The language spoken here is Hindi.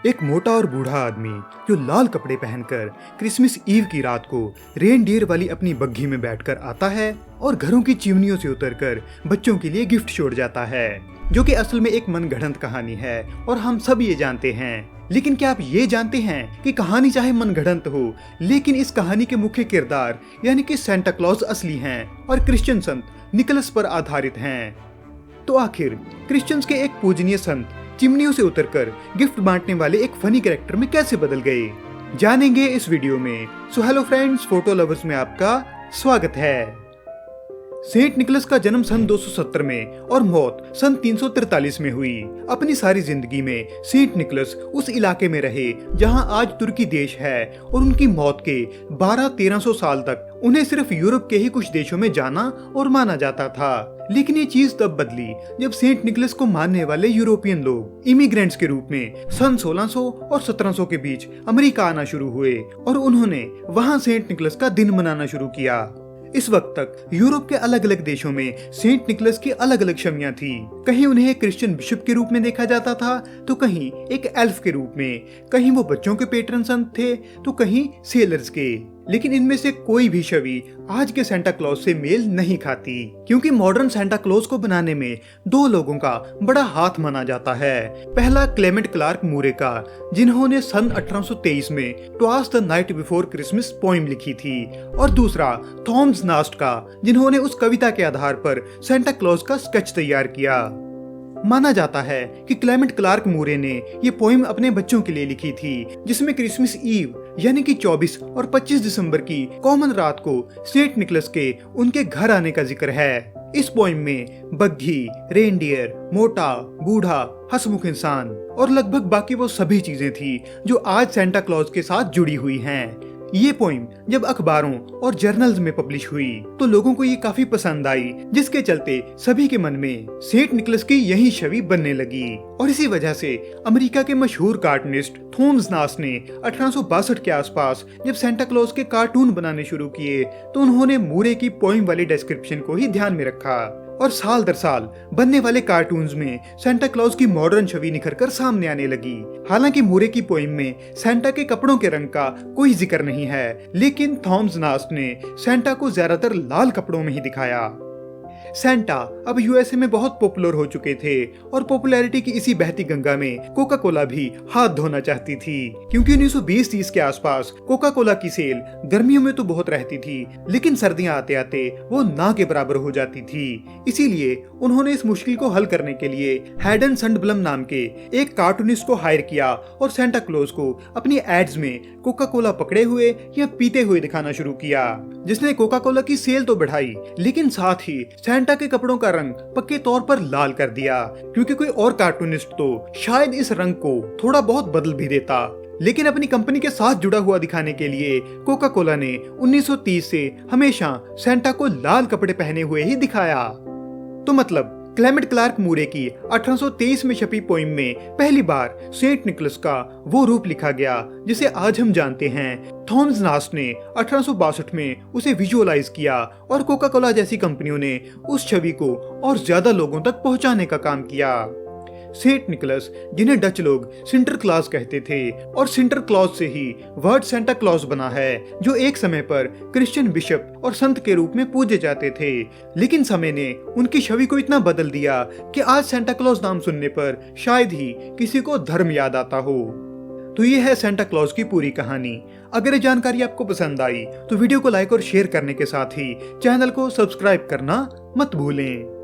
एक मोटा और बूढ़ा आदमी जो लाल कपड़े पहनकर क्रिसमस ईव की रात को रेनडियर वाली अपनी बग्घी में बैठकर आता है और घरों की चिमनियों से उतरकर बच्चों के लिए गिफ्ट छोड़ जाता है, जो कि असल में एक मनगढ़ंत कहानी है और हम सब ये जानते हैं। लेकिन क्या आप ये जानते हैं कि कहानी चाहे मनगढ़ंत हो, लेकिन इस कहानी के मुख्य किरदार यानी कि सेंटा क्लॉज असली हैं और क्रिश्चियन संत निकोलस पर आधारित हैं। तो आखिर क्रिश्चियंस के एक पूजनीय संत चिमनियों से उतरकर गिफ्ट बांटने वाले एक फनी कैरेक्टर में कैसे बदल गए, जानेंगे इस वीडियो में। So hello friends, photo lovers में आपका स्वागत है। सेंट निकोलस का जन्म सन 270 में और मौत सन 343 में हुई। अपनी सारी जिंदगी में सेंट निकोलस उस इलाके में रहे जहां आज तुर्की देश है और उनकी मौत के 1200-1300 साल तक उन्हें सिर्फ यूरोप के ही कुछ देशों में जाना और माना जाता था। लेकिन ये चीज तब बदली जब सेंट निकोलस को मानने वाले यूरोपियन लोग इमिग्रेंट्स के रूप में सन 1600 और 1700 के बीच अमेरिका आना शुरू हुए और उन्होंने वहां सेंट निकोलस का दिन मनाना शुरू किया। इस वक्त तक यूरोप के अलग अलग देशों में सेंट निकोलस की अलग अलग शमियां थी। कहीं उन्हें एक क्रिश्चियन बिशप के रूप में देखा जाता था, तो कहीं एक एल्फ के रूप में, कहीं वो बच्चों के पेट्रन संत थे, तो कहीं सेलर्स के। लेकिन इनमें से कोई भी छवि आज के सेंटा क्लॉज से मेल नहीं खाती, क्योंकि मॉडर्न सेंटा क्लॉज को बनाने में दो लोगों का बड़ा हाथ माना जाता है। पहला क्लेमेंट क्लार्क मूरे का, जिन्होंने सन 1823 में ट्वास the night before Christmas poem लिखी थी, और दूसरा थॉमस नास्ट का, जिन्होंने उस कविता के आधार पर सेंटा क्लॉज का स्केच तैयार किया। माना जाता है कि क्लेमेंट क्लार्क मूरे ने ये पोइम अपने बच्चों के लिए लिखी थी, जिसमें क्रिसमस ईव यानी कि 24 और 25 दिसंबर की कॉमन रात को सेंट निकोलस के उनके घर आने का जिक्र है। इस पोइम में बग्घी, रेनडियर, मोटा, बूढ़ा, हंसमुख इंसान और लगभग बाकी वो सभी चीजें थी जो आज सेंटा क्लॉज के साथ जुड़ी हुई हैं। ये पोइम जब अखबारों और जर्नल्स में पब्लिश हुई तो लोगों को ये काफी पसंद आई, जिसके चलते सभी के मन में सेंट निकोलस की यही छवि बनने लगी। और इसी वजह से अमेरिका के मशहूर कार्टूनिस्ट थॉमस नास्ट ने 1862 के आसपास जब सेंटा क्लॉज के कार्टून बनाने शुरू किए तो उन्होंने मूरे की पोइम वाली डिस्क्रिप्शन को ही ध्यान में रखा, और साल दर साल बनने वाले कार्टून्स में सेंटा क्लॉज की मॉडर्न छवि निखर कर सामने आने लगी। हालांकि मूरे की पोइम में सेंटा के कपड़ों के रंग का कोई जिक्र नहीं है, लेकिन थॉमस नास्ट ने सेंटा को ज्यादातर लाल कपड़ों में ही दिखाया। सेंटा अब यूएसए में बहुत पॉपुलर हो चुके थे और पॉपुलैरिटी की इसी बहती गंगा में कोका कोला भी हाथ धोना चाहती थी, क्योंकि 1920-30 के आसपास कोका कोला की सेल गर्मियों में तो बहुत रहती थी, लेकिन सर्दियां आते आते वो ना के बराबर हो जाती थी। इसीलिए उन्होंने इस मुश्किल को हल करने के लिए हैडन संडब्लम नाम के एक कार्टूनिस्ट को हायर किया और सेंटा क्लॉज को अपनी एड्स में कोका कोला पकड़े हुए या पीते हुए दिखाना शुरू किया, जिसने कोका कोला की सेल तो बढ़ाई, लेकिन साथ ही सेंटा के कपड़ों का रंग पक्के तौर पर लाल कर दिया, क्योंकि कोई और कार्टूनिस्ट तो शायद इस रंग को थोड़ा बहुत बदल भी देता। लेकिन अपनी कंपनी के साथ जुड़ा हुआ दिखाने के लिए कोका कोला ने 1930 से हमेशा सेंटा को लाल कपड़े पहने हुए ही दिखाया। तो मतलब क्लेमेंट क्लार्क मूरे की 1823 में छपी पोइम में पहली बार सेंट निकोलस का वो रूप लिखा गया जिसे आज हम जानते हैं। थॉमस नास्ट ने 1862 में उसे विजुअलाइज किया और कोका कोला जैसी कंपनियों ने उस छवि को और ज्यादा लोगों तक पहुंचाने का काम किया। सेंट निकोलस, जिन्हें डच लोग सिंटर क्लॉज कहते थे, और सिंटर क्लॉज से ही वर्ड सेंटा क्लॉज बना है, जो एक समय पर क्रिश्चियन बिशप और संत के रूप में पूजे जाते थे। लेकिन समय ने उनकी छवि को इतना बदल दिया कि आज सेंटा क्लॉज नाम सुनने पर शायद ही किसी को धर्म याद आता हो। तो ये है सेंटा क्लॉज की पूरी कहानी। अगर ये जानकारी आपको पसंद आई तो वीडियो को लाइक और शेयर करने के साथ ही चैनल को सब्सक्राइब करना मत भूलें।